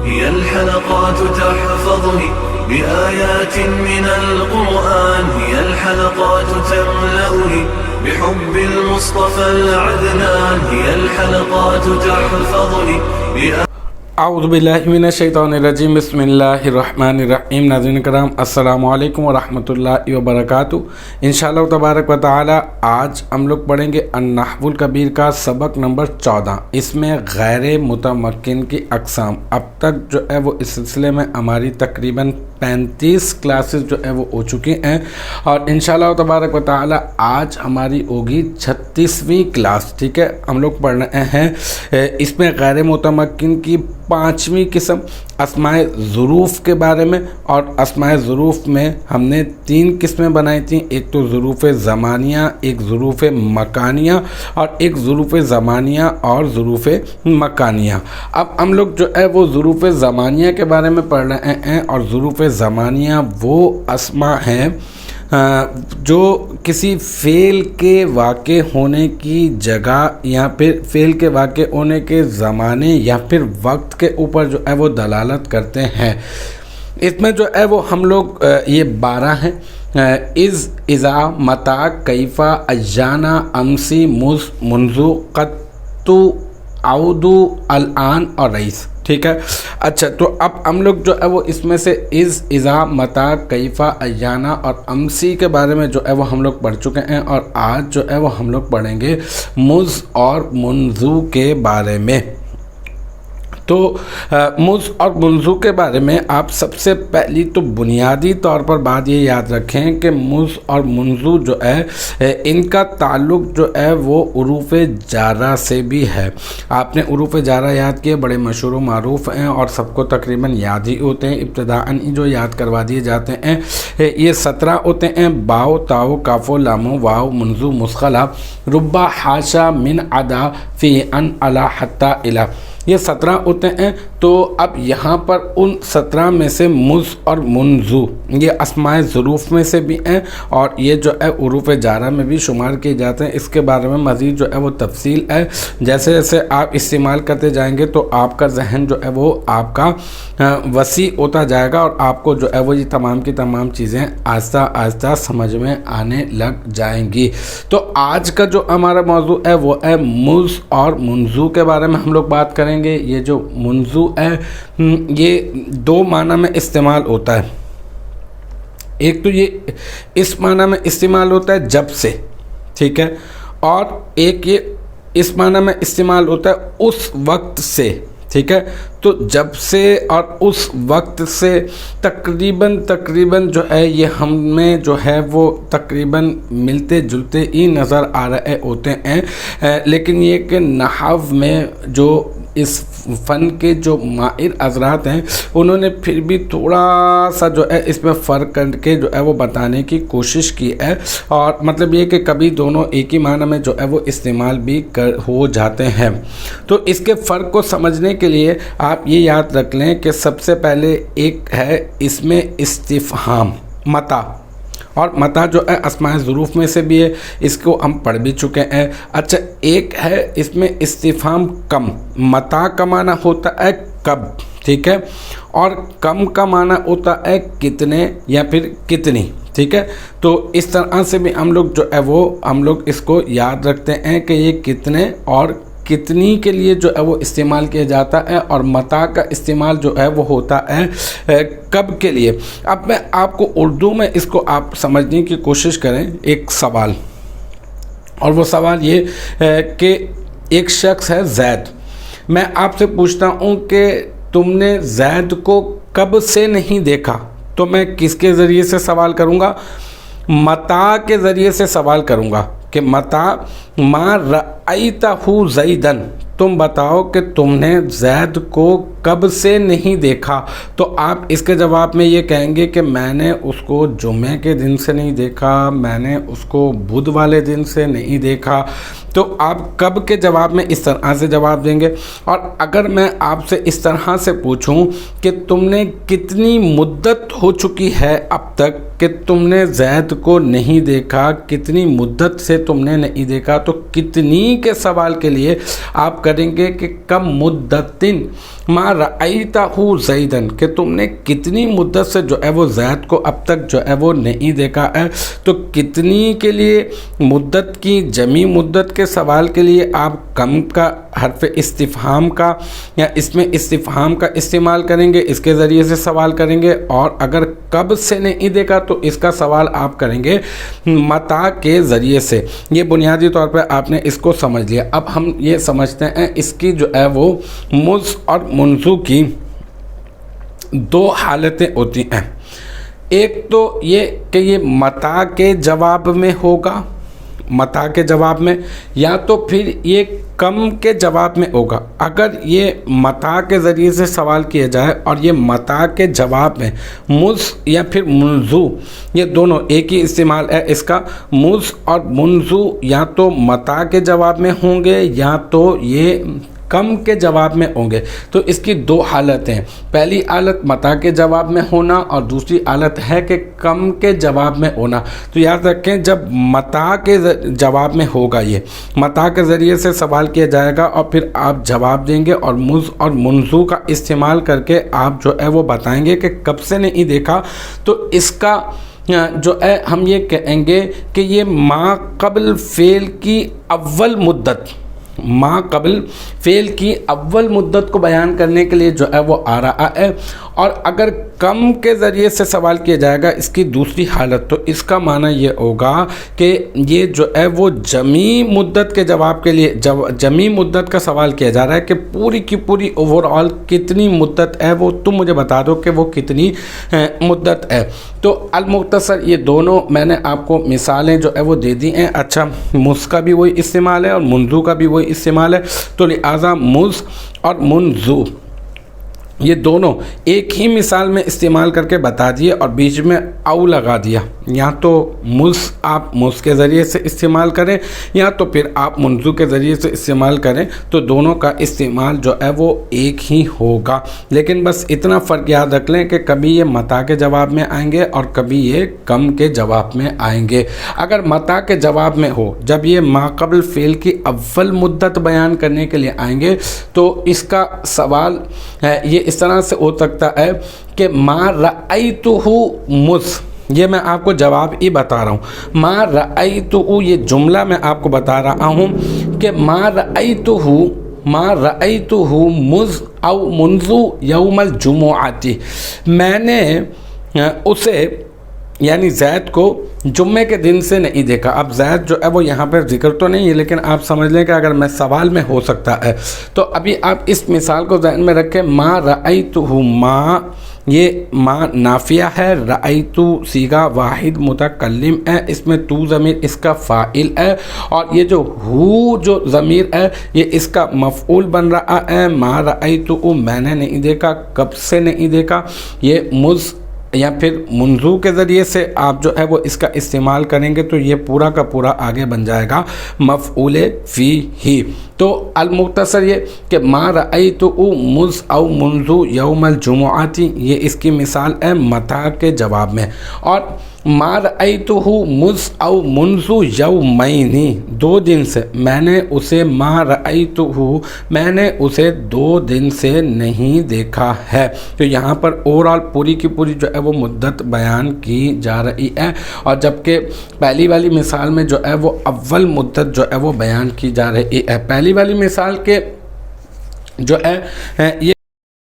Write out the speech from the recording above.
هي الحلقات تحفظني بآيات من القرآن، هي الحلقات تملأني بحب المصطفى العدنان، هي الحلقات تحفظني اعوذ باللہ من الشیطان الرجیم، بسم اللہ الرحمن الرحیم۔ ناظرین کرام، السلام علیکم ورحمۃ اللہ وبرکاتہ۔ انشاءاللہ تبارک و تعالی آج ہم لوگ پڑھیں گے النحو الکبیر کا سبق نمبر 14۔ اس میں غیر متمکن کی اقسام۔ اب تک جو ہے وہ اس سلسلے میں ہماری تقریباً 35 کلاسز جو ہے وہ ہو چکی ہیں، اور انشاءاللہ تبارک و تعالی آج ہماری ہوگی 36ویں کلاس۔ ٹھیک ہے، ہم لوگ پڑھ رہے ہیں اس میں غیر متمکن کی 5ویں قسم اسماء ظروف کے بارے میں، اور اسماء ظروف میں ہم نے 3 قسمیں بنائی تھیں، ایک تو ظروف زمانیہ، ایک ظروف مکانیہ، اور ایک ظروف زمانیہ اور ظروف مکانیہ۔ اب ہم لوگ جو ہے وہ ظروف زمانیہ کے بارے میں پڑھ رہے ہیں، اور ظروف زمانیہ وہ اسماء ہیں جو کسی فعل کے واقع ہونے کی جگہ یا پھر فعل کے واقع ہونے کے زمانے یا پھر وقت کے اوپر جو ہے وہ دلالت کرتے ہیں۔ اس میں جو ہے وہ ہم لوگ یہ 12 ہیں: از، اذا، متی، کیفا، ایانا، امسی، مز، منذ، قد، تو، اعود، الان اور رئیس۔ ٹھیک ہے، اچھا، تو اب ہم لوگ جو ہے وہ اس میں سے از، اذا، متی، کیفا، ایانا اور امسی کے بارے میں جو ہے وہ ہم لوگ پڑھ چکے ہیں، اور آج جو ہے وہ ہم لوگ پڑھیں گے مز اور منذ کے بارے میں۔ تو مز اور منذ کے بارے میں آپ سب سے پہلی تو بنیادی طور پر بات یہ یاد رکھیں کہ مز اور منذ جو ہے ان کا تعلق جو ہے وہ حروف جارہ سے بھی ہے۔ آپ نے حروف جارہ یاد کیے، بڑے مشہور و معروف ہیں اور سب کو تقریباً یاد ہی ہوتے ہیں، ابتداءً جو یاد کروا دیے جاتے ہیں۔ یہ 17 ہوتے ہیں: باؤ، تاؤ، کاف، لام، واو، منذ، مسخلہ، ربا، حاشا، من، عدا، فی، ان، علی، حتی، الی، یہ 17 ہوتے ہیں۔ تو اب یہاں پر ان 17 میں سے مز اور منذ یہ اسماء ظروف میں سے بھی ہیں، اور یہ جو ہے حروف جارہ میں بھی شمار کیے جاتے ہیں۔ اس کے بارے میں مزید جو ہے وہ تفصیل ہے، جیسے جیسے آپ استعمال کرتے جائیں گے تو آپ کا ذہن جو ہے وہ آپ کا وسیع ہوتا جائے گا، اور آپ کو جو ہے وہ یہ تمام کی تمام چیزیں آہستہ آہستہ سمجھ میں آنے لگ جائیں گی۔ تو آج کا جو ہمارا موضوع ہے وہ ہے مز اور منذ کے بارے میں ہم لوگ بات کریں گے۔ یہ جو منذ ہے یہ 2 معنی میں استعمال ہوتا ہے۔ ایک تو یہ اس معنی میں استعمال ہوتا ہے جب سے، ٹھیک ہے، اور ایک یہ اس معنی میں استعمال ہوتا ہے اس وقت سے، ٹھیک ہے۔ تو جب سے اور اس وقت سے تقریباً جو ہے یہ ہم میں جو ہے وہ تقریباً ملتے جلتے ہی نظر آ رہے ہوتے ہیں، لیکن یہ کہ نحو میں جو اس فن کے جو ماہر حضرات ہیں انہوں نے پھر بھی تھوڑا سا جو ہے اس میں فرق کر کے جو ہے وہ بتانے کی کوشش کی ہے، اور مطلب یہ کہ کبھی دونوں ایک ہی معنی میں جو ہے وہ استعمال بھی ہو جاتے ہیں۔ تو اس کے فرق کو سمجھنے کے لیے آپ یہ یاد رکھ لیں کہ سب سے پہلے ایک ہے اس میں استفہام، متی، اور متی جو ہے اسماء ظروف میں سے بھی ہے، اس کو ہم پڑھ بھی چکے ہیں۔ اچھا، ایک ہے اس میں استفہام کم۔ متی کا معنی ہوتا ہے کب، ٹھیک ہے، اور کم کا معنی ہوتا ہے کتنے یا پھر کتنی، ٹھیک ہے۔ تو اس طرح سے بھی ہم لوگ جو ہے وہ ہم لوگ اس کو یاد رکھتے ہیں کہ یہ کتنے اور کتنی کے لیے جو ہے وہ استعمال کیا جاتا ہے، اور متی کا استعمال جو ہے وہ ہوتا ہے کب کے لیے۔ اب میں آپ کو اردو میں اس کو آپ سمجھنے کی کوشش کریں، ایک سوال، اور وہ سوال یہ کہ ایک شخص ہے زید، میں آپ سے پوچھتا ہوں کہ تم نے زید کو کب سے نہیں دیکھا، تو میں کس کے ذریعے سے سوال کروں گا؟ متی کے ذریعے سے سوال کروں گا کہ متی ما رأیتہ زیدن، تم بتاؤ کہ تم نے زید کو کب سے نہیں دیکھا۔ تو آپ اس کے جواب میں یہ کہیں گے کہ میں نے اس کو جمعے کے دن سے نہیں دیکھا، میں نے اس کو بدھ والے دن سے نہیں دیکھا، تو آپ کب کے جواب میں اس طرح سے جواب دیں گے. اور اگر میں آپ سے اس طرح سے پوچھوں کہ تم نے کتنی مدت ہو چکی ہے اب تک کہ تم نے زید کو نہیں دیکھا، کتنی مدت سے تم نے نہیں دیکھا، تو کتنی کے سوال کے لیے آپ کریں گے کہ کم مدتن ما رأیتہ زیدن، کہ تم نے کتنی مدت سے جو ہے وہ زید کو اب تک جو ہے وہ نہیں دیکھا ہے. تو کتنی کے لیے مدت کی جمی مدت کے سوال کے لیے آپ کم کا حرف استفہام کا یا اس میں استفہام کا استعمال کریں گے، اس کے ذریعے سے سوال کریں گے. اور اگر کب سے نہیں دیکھا تو اس کا سوال آپ کریں گے متا کے ذریعے سے. یہ بنیادی طور پہ آپ نے اس کو سمجھ لیا. اب ہم یہ سمجھتے ہیں اس کی جو ہے وہ مز اور منذ کی دو حالتیں ہوتی ہیں. ایک تو یہ کہ یہ متا کے جواب میں ہوگا، متا کے جواب میں، یا تو پھر یہ کم کے جواب میں ہوگا. اگر یہ متا کے ذریعے سے سوال کیا جائے اور یہ متا کے جواب میں مز یا پھر منذ، یہ دونوں ایک ہی استعمال ہے اس کا. مز اور منذ یا تو متا کے جواب میں ہوں گے یا تو یہ کم کے جواب میں ہوں گے. تو اس کی دو حالتیں ہیں. پہلی حالت متا کے جواب میں ہونا اور دوسری حالت ہے کہ کم کے جواب میں ہونا. تو یاد رکھیں جب متا کے جواب میں ہوگا، یہ متا کے ذریعے سے سوال کیا جائے گا اور پھر آپ جواب دیں گے اور مز اور منذ کا استعمال کر کے آپ جو ہے وہ بتائیں گے کہ کب سے نہیں دیکھا. تو اس کا جو ہے ہم یہ کہیں گے کہ یہ ما قبل فعل کی اول مدت، ما قبل فعل کی اول مدت کو بیان کرنے کے لیے جو ہے وہ آ رہا ہے. اور اگر کم کے ذریعے سے سوال کیا جائے گا اس کی دوسری حالت، تو اس کا معنی یہ ہوگا کہ یہ جو ہے وہ جمی مدت کے جواب کے لیے جمی مدت کا سوال کیا جا رہا ہے کہ پوری کی پوری اوور آل کتنی مدت ہے وہ تم مجھے بتا دو کہ وہ کتنی مدت ہے. تو المختصر یہ دونوں میں نے آپ کو مثالیں جو ہے وہ دے دی ہیں. اچھا، مز کا بھی وہی استعمال ہے اور منذ کا بھی وہی استعمال ہے. تو لہٰذا مز اور منذ یہ دونوں ایک ہی مثال میں استعمال کر کے بتا دیے اور بیچ میں او لگا دیا. یا تو مز آپ مز کے ذریعے سے استعمال کریں یا تو پھر آپ منذ کے ذریعے سے استعمال کریں، تو دونوں کا استعمال جو ہے وہ ایک ہی ہوگا. لیکن بس اتنا فرق یاد رکھ لیں کہ کبھی یہ متا کے جواب میں آئیں گے اور کبھی یہ کم کے جواب میں آئیں گے. اگر متا کے جواب میں ہو، جب یہ ما قبل فعل کی اول مدت بیان کرنے کے لیے آئیں گے، تو اس کا سوال یہ اس طرح سے ہو سکتا ہے کہ ما رأیتہ مز، یہ میں آپ کو جواب ہی بتا رہا ہوں. ما رأیتہ، یہ جملہ میں آپ کو بتا رہا ہوں کہ ما رأیتہ مز او منذ یوم الجمعۃ، میں نے اسے یعنی زید کو جمعے کے دن سے نہیں دیکھا. اب زید جو ہے وہ یہاں پر ذکر تو نہیں ہے، لیکن آپ سمجھ لیں کہ اگر میں سوال میں ہو سکتا ہے. تو ابھی آپ اس مثال کو ذہن میں رکھیں. ما رأیتہ، ما یہ ما نافیہ ہے، رأیتو صیغہ واحد متکلم ہے، اس میں تو ضمیر اس کا فاعل ہے اور یہ جو ہو جو ضمیر ہے یہ اس کا مفعول بن رہا ہے. ما رأیتو میں نے نہیں دیکھا، کب سے نہیں دیکھا. یہ مز یا پھر منذ کے ذریعے سے آپ جو ہے وہ اس کا استعمال کریں گے تو یہ پورا کا پورا آگے بن جائے گا مفعول فیہ. تو المختصر یہ کہ ما رأیتو مز او منذ یوم الجمعۃ، یہ اس کی مثال ہے متا کے جواب میں. اور ما رأیتہ مز او منذ یومین، 2 دن سے، میں نے اسے ما رأیتہ میں نے اسے 2 دن سے نہیں دیکھا ہے. تو یہاں پر اوورال پوری کی پوری جو ہے وہ مدت بیان کی جا رہی ہے، اور جبکہ پہلی والی مثال میں جو ہے وہ اول مدت جو ہے وہ بیان کی جا رہی ہے. پہلی والی مثال کے جو ہے یہ